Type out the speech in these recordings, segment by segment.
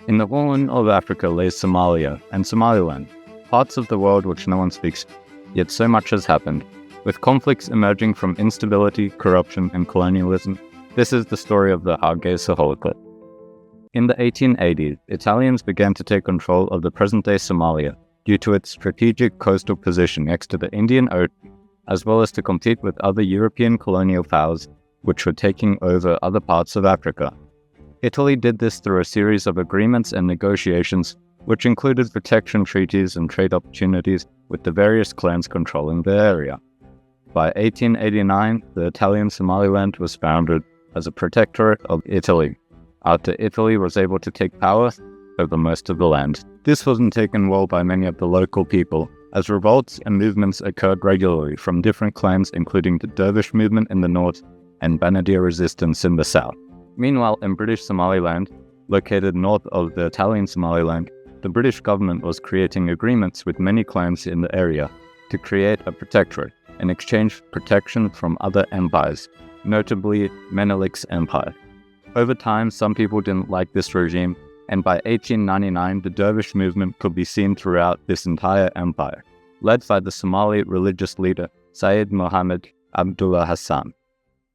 In the Horn of Africa lay Somalia and Somaliland, parts of the world which no one speaks, yet so much has happened. With conflicts emerging from instability, corruption, and colonialism, this is the story of the Hargeisa Holocaust. In the 1880s, Italians began to take control of the present-day Somalia due to its strategic coastal position next to the Indian Ocean, as well as to compete with other European colonial powers which were taking over other parts of Africa. Italy did this through a series of agreements and negotiations which included protection treaties and trade opportunities with the various clans controlling the area. By 1889, the Italian Somaliland was founded as a protectorate of Italy, after Italy was able to take power over most of the land. This wasn't taken well by many of the local people, as revolts and movements occurred regularly from different clans, including the Dervish movement in the north and Banadir resistance in the south. Meanwhile, in British Somaliland, located north of the Italian Somaliland, the British government was creating agreements with many clans in the area to create a protectorate in exchange for protection from other empires, notably Menelik's empire. Over time, some people didn't like this regime, and by 1899 the Dervish movement could be seen throughout this entire empire, led by the Somali religious leader Syed Mohammed Abdullah Hassan.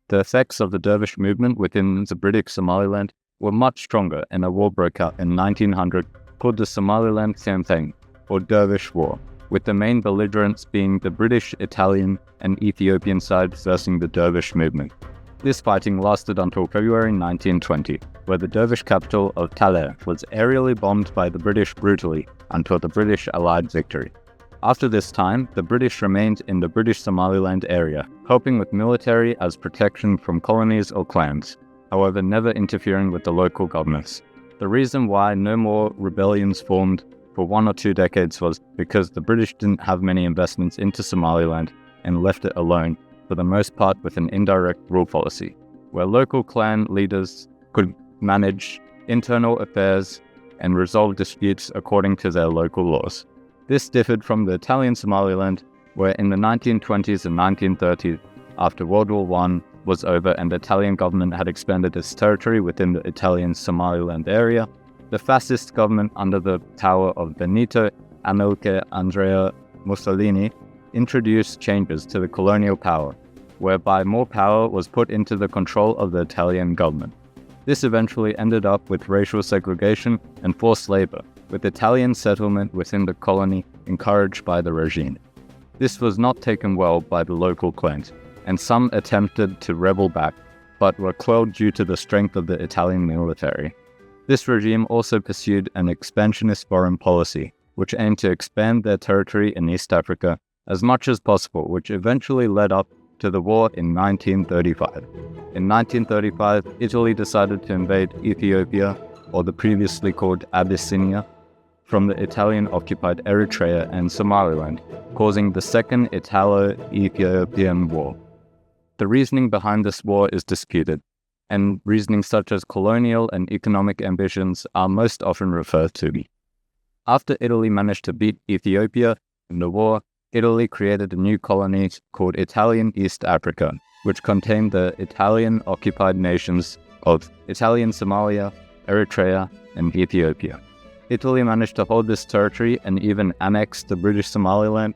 The effects of the Dervish movement within the British Somaliland were much stronger, and a war broke out in 1900 called the Somaliland Campaign, or Dervish War, with the main belligerents being the British, Italian, and Ethiopian sides versus the Dervish movement. This fighting lasted until February 1920, where the Dervish capital of Taleh was aerially bombed by the British brutally until the British Allied victory. After this time, the British remained in the British Somaliland area, helping with military as protection from colonies or clans, however never interfering with the local governments. The reason why no more rebellions formed for 1 or 2 decades was because the British didn't have many investments into Somaliland and left it alone, for the most part with an indirect rule policy, where local clan leaders could manage internal affairs and resolve disputes according to their local laws. This differed from the Italian Somaliland, where in the 1920s and 1930s, after World War I was over and the Italian government had expanded its territory within the Italian Somaliland area, the fascist government under the power of Benito Amilcare Andrea Mussolini introduced changes to the colonial power, whereby more power was put into the control of the Italian government. This eventually ended up with racial segregation and forced labor, with Italian settlement within the colony encouraged by the regime. This was not taken well by the local clans, and some attempted to rebel back, but were quelled due to the strength of the Italian military. This regime also pursued an expansionist foreign policy, which aimed to expand their territory in East Africa as much as possible, which eventually led up to the war in 1935. In 1935, Italy decided to invade Ethiopia, or the previously called Abyssinia, from the Italian-occupied Eritrea and Somaliland, causing the Second Italo-Ethiopian War. The reasoning behind this war is disputed, and reasoning such as colonial and economic ambitions are most often referred to. After Italy managed to beat Ethiopia in the war, Italy created a new colony called Italian East Africa, which contained the Italian-occupied nations of Italian Somalia, Eritrea, and Ethiopia. Italy managed to hold this territory and even annex the British Somaliland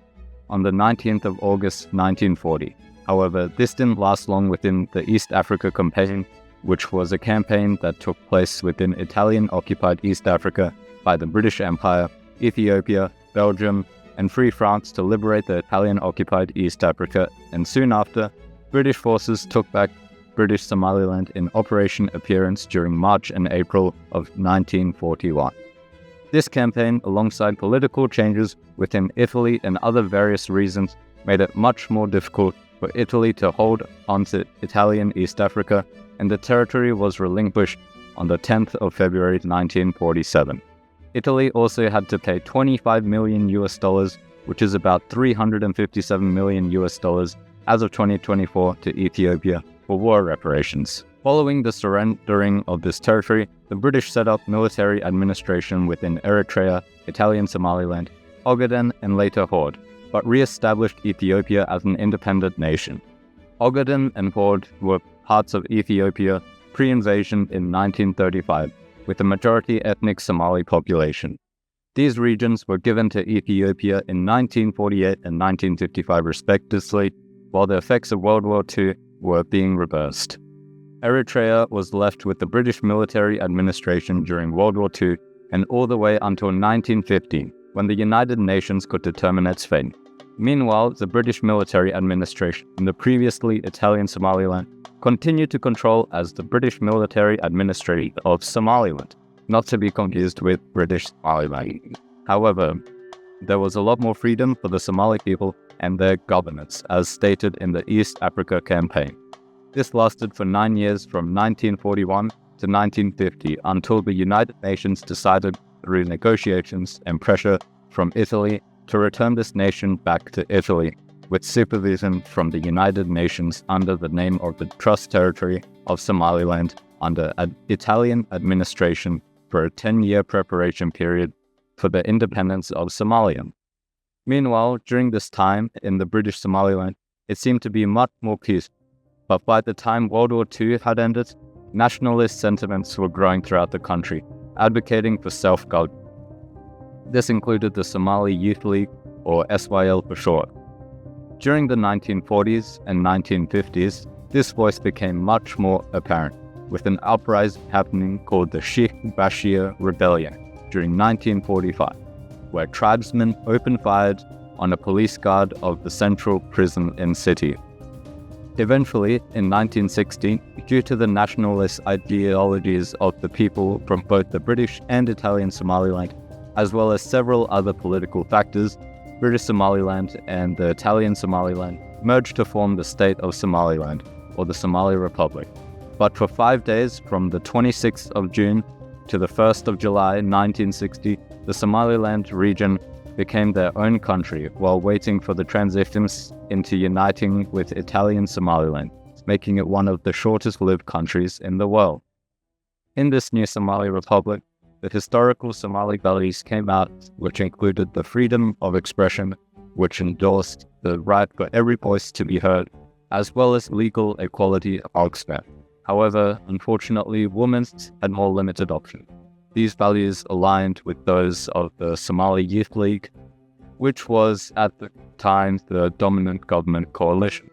on the 19th of August 1940. However, this didn't last long within the East Africa Campaign, which was a campaign that took place within Italian-occupied East Africa by the British Empire, Ethiopia, Belgium, and Free France to liberate the Italian-occupied East Africa, and soon after, British forces took back British Somaliland in Operation Appearance during March and April of 1941. This campaign, alongside political changes within Italy and other various reasons, made it much more difficult for Italy to hold onto Italian East Africa, and the territory was relinquished on the 10th of February 1947. Italy also had to pay $25 million, which is about $357 million as of 2024 to Ethiopia for war reparations. Following the surrendering of this territory, the British set up military administration within Eritrea, Italian Somaliland, Ogaden, and later Horde, but re-established Ethiopia as an independent nation. Ogaden and Horde were parts of Ethiopia pre-invasion in 1935, with a majority ethnic Somali population. These regions were given to Ethiopia in 1948 and 1955 respectively, while the effects of World War II were being reversed. Eritrea was left with the British military administration during World War II and all the way until 1950, when the United Nations could determine its fate. Meanwhile, the British military administration in the previously Italian Somaliland continued to control as the British Military Administration of Somaliland, not to be confused with British Somaliland. However, there was a lot more freedom for the Somali people and their governance, as stated in the East Africa Campaign. This lasted for 9 years from 1941 to 1950 until the United Nations decided through negotiations and pressure from Italy to return this nation back to Italy with supervision from the United Nations under the name of the Trust Territory of Somaliland under Italian administration for a 10-year preparation period for the independence of Somalia. Meanwhile, during this time in the British Somaliland, it seemed to be much more peaceful. But by the time World War II had ended, nationalist sentiments were growing throughout the country, advocating for self-government. This included the Somali Youth League, or SYL for short. During the 1940s and 1950s, this voice became much more apparent, with an uprising happening called the Sheikh Bashir Rebellion during 1945, where tribesmen opened fire on a police guard of the central prison in city. Eventually, in 1960, due to the nationalist ideologies of the people from both the British and Italian Somaliland, as well as several other political factors, British Somaliland and the Italian Somaliland merged to form the State of Somaliland, or the Somali Republic. But for 5 days, from the 26th of June to the 1st of July 1960, the Somaliland region became their own country while waiting for the transitions into uniting with Italian Somaliland, making it one of the shortest-lived countries in the world. In this new Somali Republic, the historical Somali values came out, which included the freedom of expression, which endorsed the right for every voice to be heard, as well as legal equality elsewhere. However, unfortunately, women had more limited options. These values aligned with those of the Somali Youth League, which was at the time the dominant government coalition.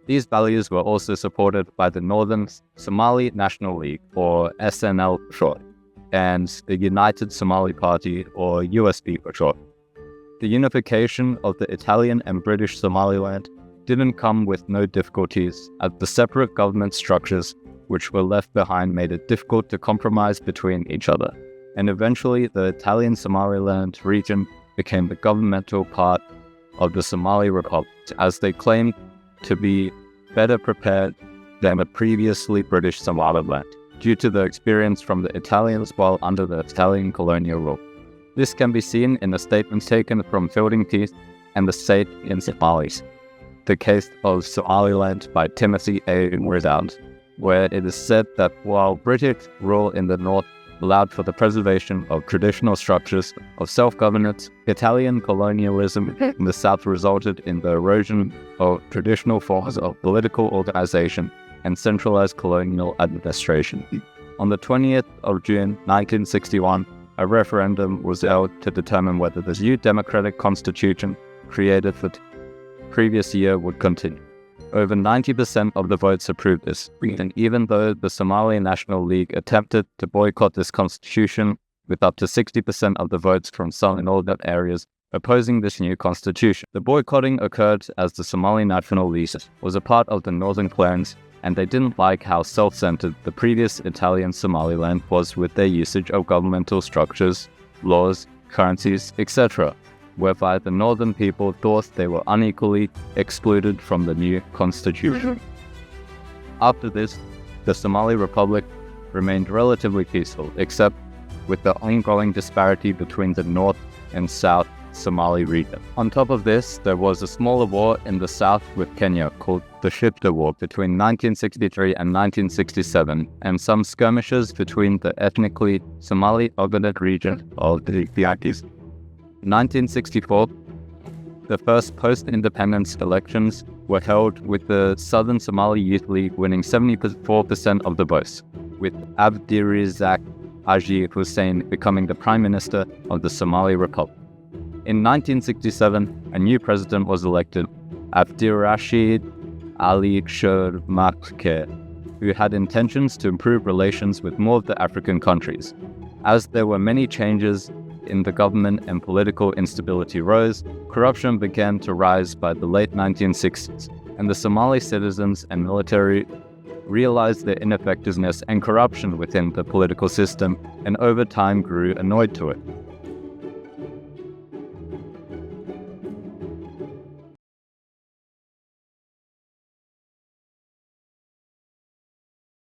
These values were also supported by the Northern Somali National League, or SNL for short, and the United Somali Party, or USP for short. The unification of the Italian and British Somaliland didn't come with no difficulties, as the separate government structures which were left behind made it difficult to compromise between each other, and eventually the Italian Somaliland region became the governmental part of the Somali Republic, as they claimed to be better prepared than the previously British Somaliland, due to the experience from the Italians while under the Italian colonial rule. This can be seen in the statements taken from Fielding Peace and the State in Somalis, the case of Somaliland by Timothy A. Ridout, where it is said that while British rule in the north allowed for the preservation of traditional structures of self-governance, Italian colonialism in the south resulted in the erosion of traditional forms of political organization and centralized colonial administration. On the 20th of June 1961, a referendum was held to determine whether the new democratic constitution created for the previous year would continue. Over 90% of the votes approved this, and even though the Somali National League attempted to boycott this constitution, with up to 60% of the votes from some northern areas opposing this new constitution. The boycotting occurred as the Somali National League was a part of the northern clans, and they didn't like how self-centered the previous Italian Somaliland was with their usage of governmental structures, laws, currencies, etc., whereby the northern people thought they were unequally excluded from the new constitution. After this, the Somali Republic remained relatively peaceful, except with the ongoing disparity between the north and south Somali region. On top of this, there was a smaller war in the south with Kenya called the Shifta War between 1963 and 1967, and some skirmishes between the ethnically Somali-dominated region of the Ethiopians. In 1964, the first post-independence elections were held with the Southern Somali Youth League winning 74% of the votes, with Abdirizak Haji Hussein becoming the Prime Minister of the Somali Republic. In 1967, a new president was elected, Abdirashid Ali Shur Makke, who had intentions to improve relations with more of the African countries. As there were many changes in the government and political instability rose, corruption began to rise by the late 1960s, and the Somali citizens and military realized their ineffectiveness and corruption within the political system, and over time grew annoyed to it.